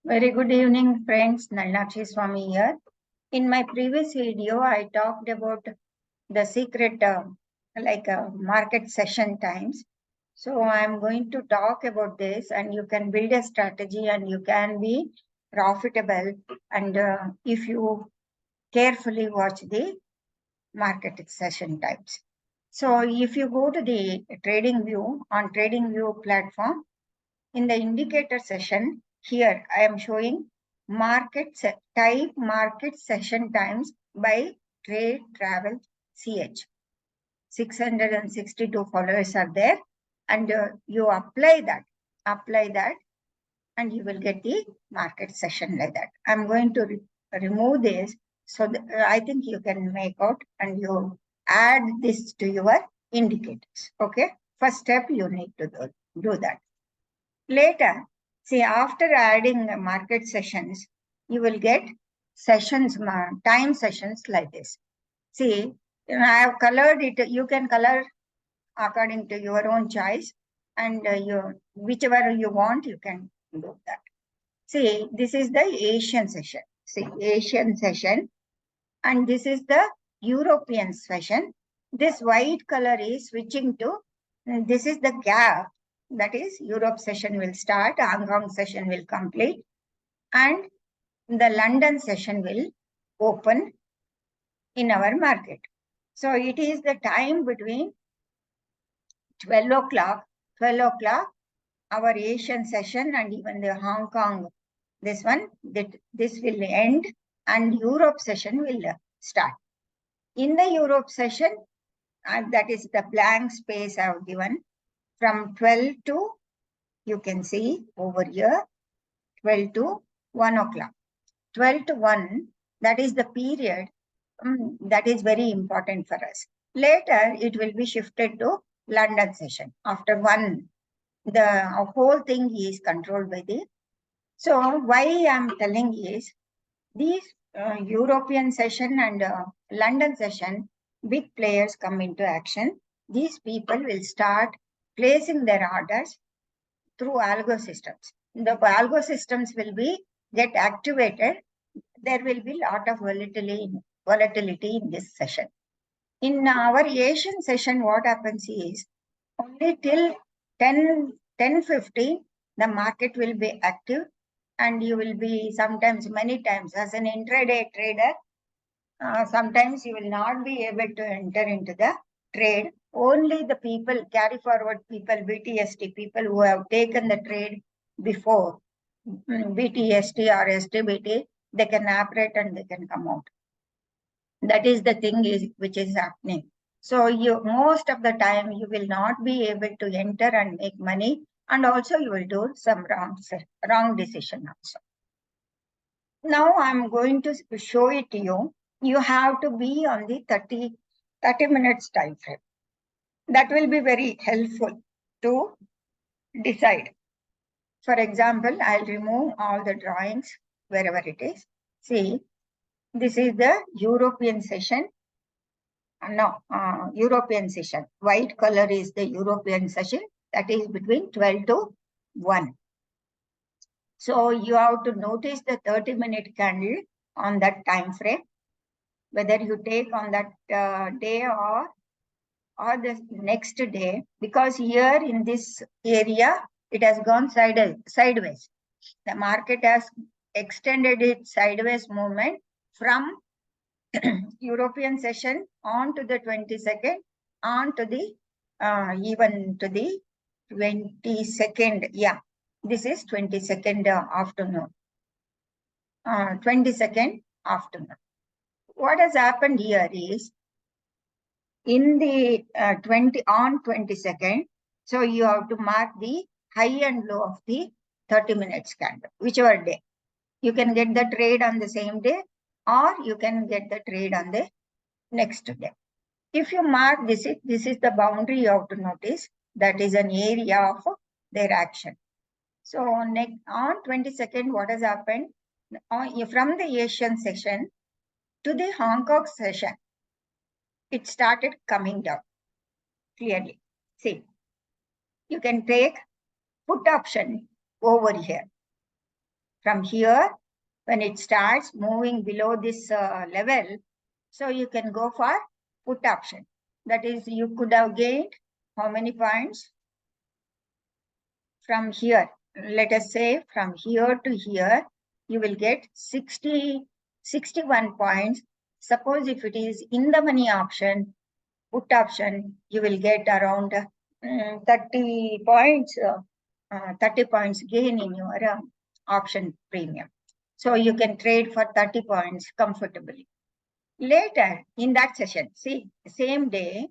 Very good evening, friends. Nalnakshi Swami here. In my previous video, I talked about the secret market session times. So I'm going to talk about this, and you can build a strategy and you can be profitable. And if you carefully watch the market session times. So if you go to the TradingView on TradingView platform, in the indicator session, here I am showing type market session times by Trade Travel CH. 662 followers are there, and you apply that, and you will get the market session like that. I'm going to remove this, so I think you can make out, and you add this to your indicators. Okay, first step you need to do that. Later, see, after adding market sessions, you will get sessions, time sessions like this. See, I have colored it. You can color according to your own choice, and whichever you want, you can do that. See, this is the Asian session. See, Asian session, and this is the European session. This white color is switching to, this is the gap. That is, Europe session will start, Hong Kong session will complete, and the London session will open in our market. So it is the time between 12 o'clock, our Asian session, and even the Hong Kong, this will end, and Europe session will start. In the Europe session, that is the blank space I have given, from 12 to, you can see over here, 12 to 1 o'clock. 12 to 1, that is the period that is very important for us. Later, it will be shifted to London session. After 1, the whole thing is controlled by the. So why I'm telling is, these European session and London session, big players come into action. These people will start placing their orders through algo systems. The algo systems will get activated. There will be a lot of volatility in this session. In our Asian session, what happens is, only till 10:50, the market will be active, and you will be many times as an intraday trader, sometimes you will not be able to enter into the trade. Only the people, carry forward people, BTST people who have taken the trade before, BTST or STBT, they can operate and they can come out. That is the thing which is happening. So most of the time you will not be able to enter and make money, and also you will do some wrong decision also. Now I'm going to show it to you. You have to be on the 30 minutes time frame. That will be very helpful to decide. For example, I'll remove all the drawings wherever it is. See, this is the European session. European session. White color is the European session. That is between 12 to 1. So you have to notice the 30-minute candle on that time frame, whether you take on that day or the next day, because here in this area, it has gone sideways. The market has extended its sideways movement from European session on to the 22nd, on to the even to the 22nd. Yeah, this is 22nd afternoon. 22nd afternoon. What has happened here is, in the 22nd, so you have to mark the high and low of the 30 minutes candle, whichever day. You can get the trade on the same day, or you can get the trade on the next day. If you mark this is the boundary you have to notice. That is an area of their action. So on 22nd, what has happened? From the Asian session to the Hong Kong session, it started coming down clearly. See, you can take put option over here. From here, when it starts moving below this level, so you can go for put option. That is, you could have gained how many points? From here, let us say from here to here, you will get 61 points. Suppose if it is in the money option, put option, you will get around 30 points, 30 points gain in your option premium. So you can trade for 30 points comfortably. Later in that session, see, same day,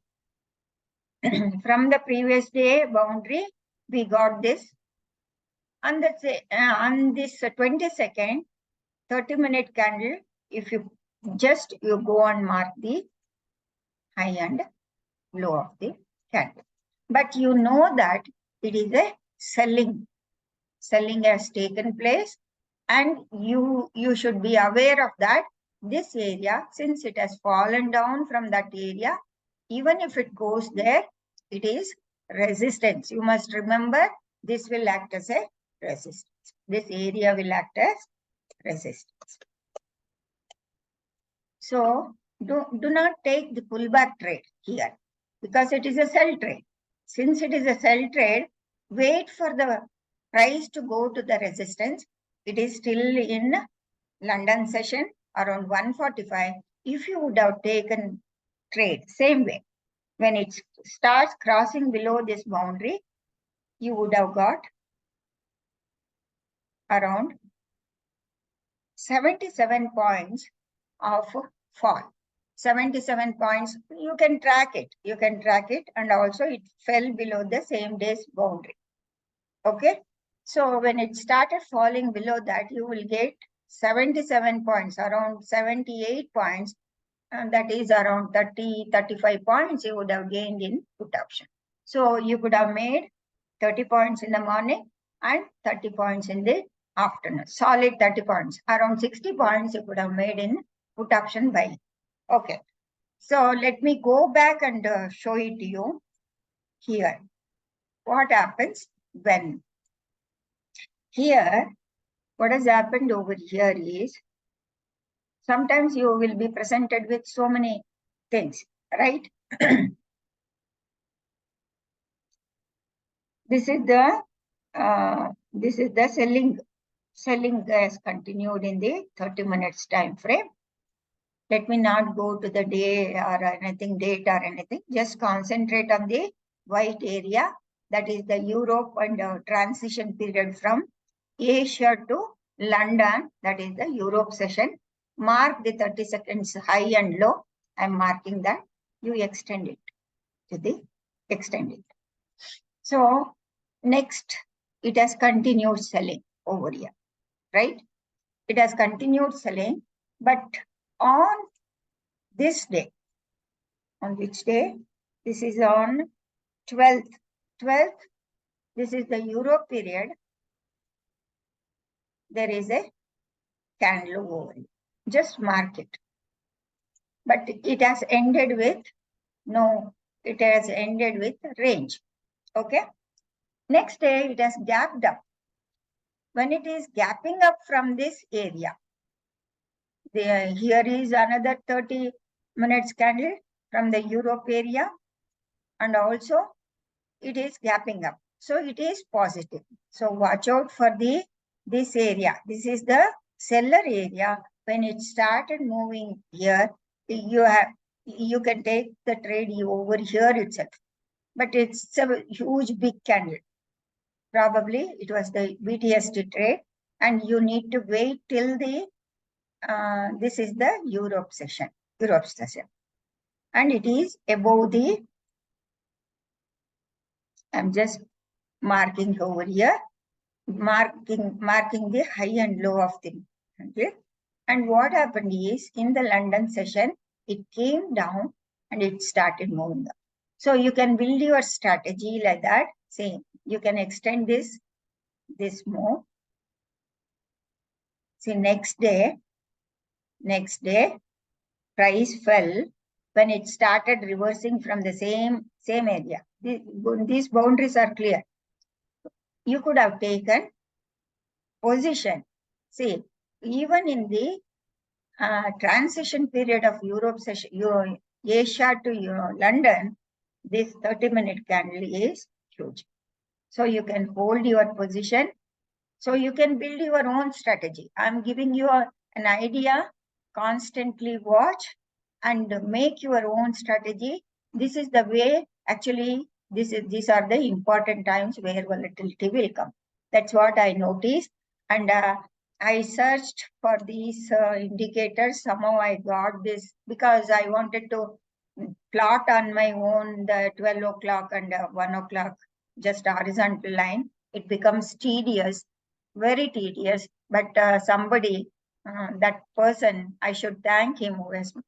from the previous day boundary, we got this. On this 22nd, 30-minute candle, if you go and mark the high and low of the candle. But you know that it is a selling has taken place, and you should be aware of that. This area, since it has fallen down from that area, even if it goes there, it is resistance. You must remember, this will act as a resistance. This area will act as resistance. So do not take the pullback trade here, because it is a sell trade. Since it is a sell trade, wait for the price to go to the resistance. It is still in London session around 145. If you would have taken trade same way, when it starts crossing below this boundary, you would have got around 77 points of fall. 77 points, you can track it. You can track it, and also it fell below the same day's boundary. Okay. So when it started falling below that, you will get 77 points, around 78 points, and that is around 35 points you would have gained in put option. So you could have made 30 points in the morning and 30 points in the afternoon. Solid 30 points. Around 60 points you could have made in put option buying. Okay. So let me go back and show it to you here. What happens when here, what has happened over here is, sometimes you will be presented with so many things, right? This is the selling. Selling has continued in the 30 minutes time frame. Let me not go to the day or anything, date or anything. Just concentrate on the white area. That is the Europe and transition period from Asia to London. That is the Europe session. Mark the 30 seconds high and low. I'm marking that. You extend it to the extend it. So next, it has continued selling over here, right? It has continued selling, but on this day, on which day? This is on 12th. 12th, this is the Europe period. There is a candle over here. Just mark it. But it has ended with, no, it has ended with range. Okay. Next day, it has gapped up. When it is gapping up from this area, here is another 30 minutes candle from the Europe area, and also it is gapping up. So it is positive. So watch out for this area. This is the seller area. When it started moving here, you can take the trade over here itself. But it's a huge big candle. Probably it was the BTST trade, and you need to wait till the this is the Europe session, and it is above the. I'm just marking over here, marking the high and low of the. Okay, and what happened is, in the London session, it came down and it started moving up. So you can build your strategy like that. See, you can extend this move. See, next day, price fell when it started reversing from the same area. These boundaries are clear. You could have taken position. See, even in the transition period of Europe session, Asia to London, this 30-minute candle is huge. So you can hold your position. So you can build your own strategy. I'm giving you an idea. Constantly watch and make your own strategy. This is the way, actually, these are the important times where volatility will come. That's what I noticed. And I searched for these indicators. Somehow I got this because I wanted to plot on my own the 12 o'clock and 1 o'clock, just horizontal line. It becomes tedious, very tedious. But somebody, that person, I should thank him,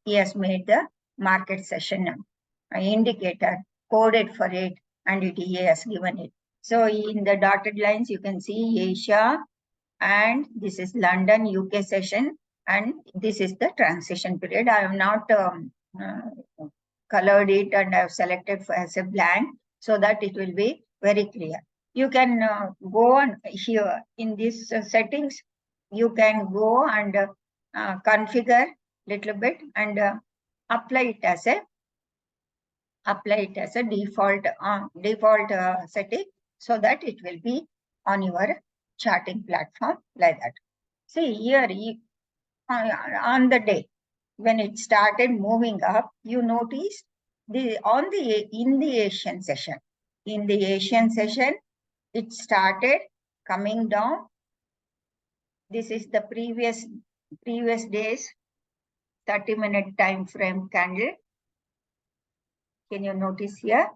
he has made the market session indicator, coded for it, and he has given it. So in the dotted lines, you can see Asia, and this is London, UK session, and this is the transition period. I have not colored it, and I have selected as a blank so that it will be very clear. You can go on here in these settings. You can go and configure little bit and apply it as a default setting, so that it will be on your charting platform like that. See here, on the day when it started moving up, you notice in the Asian session. In the Asian session, it started coming down. This is the previous day's 30-minute time frame candle. Can you notice here?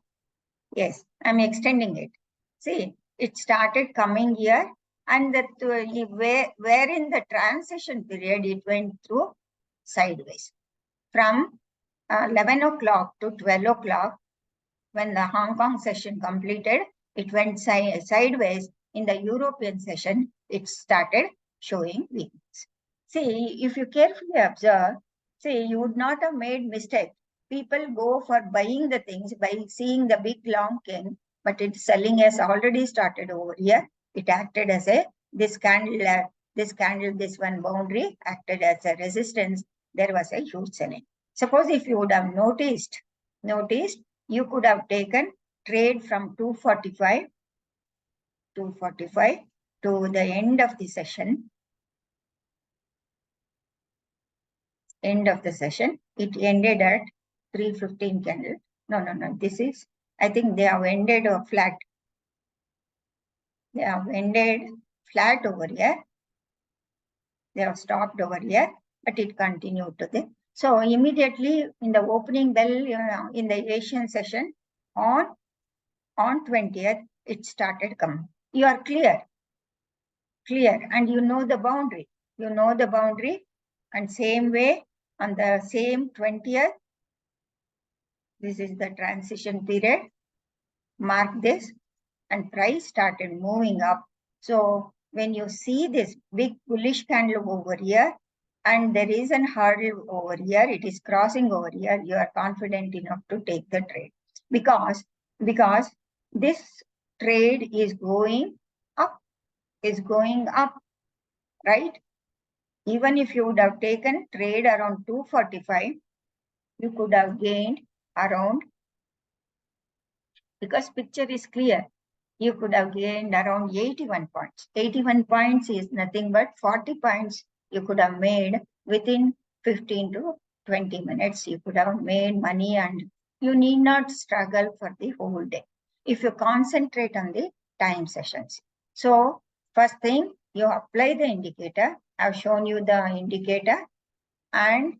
Yes, I'm extending it. See, it started coming here, and that where in the transition period it went through sideways. From 11 o'clock to 12 o'clock, when the Hong Kong session completed, it went sideways. In the European session, it started showing weakness. See, if you carefully observe, see, you would not have made mistake. People go for buying the things by seeing the big long king, but its selling has already started over here. It acted as this one boundary acted as a resistance. There was a huge selling. Suppose if you would have noticed, you could have taken trade from 245 to the end of the session. It ended at 315 candle. No. This is, I think they have ended flat. They have ended flat over here. They have stopped over here, but it continued to the. So immediately in the opening bell, in the Asian session on 20th, it started coming. You are clear, and you know the boundary. And same way on the same 20th, this is the transition period. Mark this, and price started moving up. So when you see this big bullish candle over here, and there is an hurdle over here, it is crossing over here, you are confident enough to take the trade, because this trade is going up, right? Even if you would have taken trade around 245, you could have gained around, because picture is clear, you could have gained around 81 points. 81 points is nothing but 40 points you could have made within 15 to 20 minutes. You could have made money, and you need not struggle for the whole day if you concentrate on the time sessions. So first thing, you apply the indicator. I've shown you the indicator, and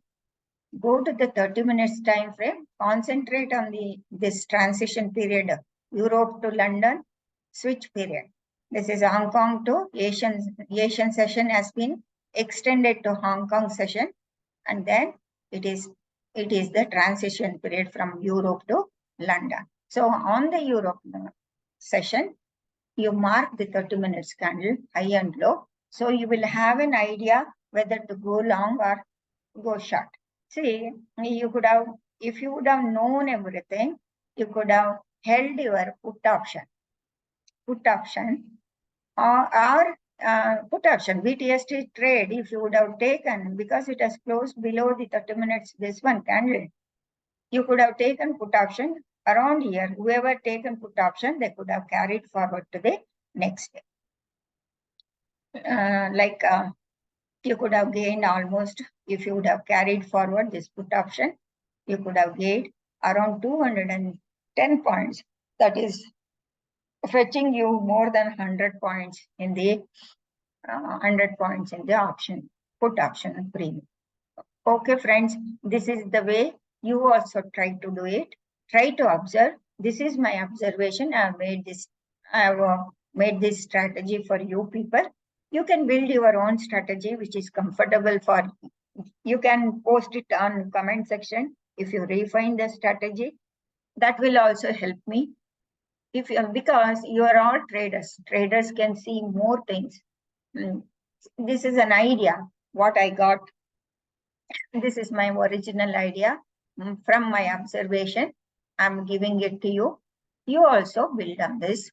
go to the 30 minutes time frame. Concentrate on this transition period, Europe to London switch period. This is Hong Kong to Asian session has been extended to Hong Kong session, and then it is the transition period from Europe to London. So on the Europe session, you mark the 30 minutes candle high and low. So you will have an idea whether to go long or go short. See, you could have, if you would have known everything, you could have held your put option, or put option, BTST trade, if you would have taken, because it has closed below the 30 minutes, this one candle, you could have taken put option around here. Whoever taken put option, they could have carried forward to the next day. You could have gained almost, if you would have carried forward this put option, you could have gained around 210 points. That is fetching you more than 100 points in the 100 points in the option, put option premium. Okay, friends, this is the way you also try to do it. Try to observe. This is my observation. I have made this strategy for you people. You can build your own strategy, which is comfortable for you. You can post it on comment section. If you refine the strategy, that will also help me. Because you are all traders can see more things. This is an idea, what I got. This is my original idea from my observation. I'm giving it to you. You also build on this.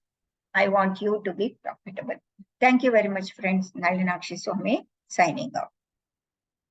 I want you to be profitable. Thank you very much, friends. Nalinakshi Swami signing off.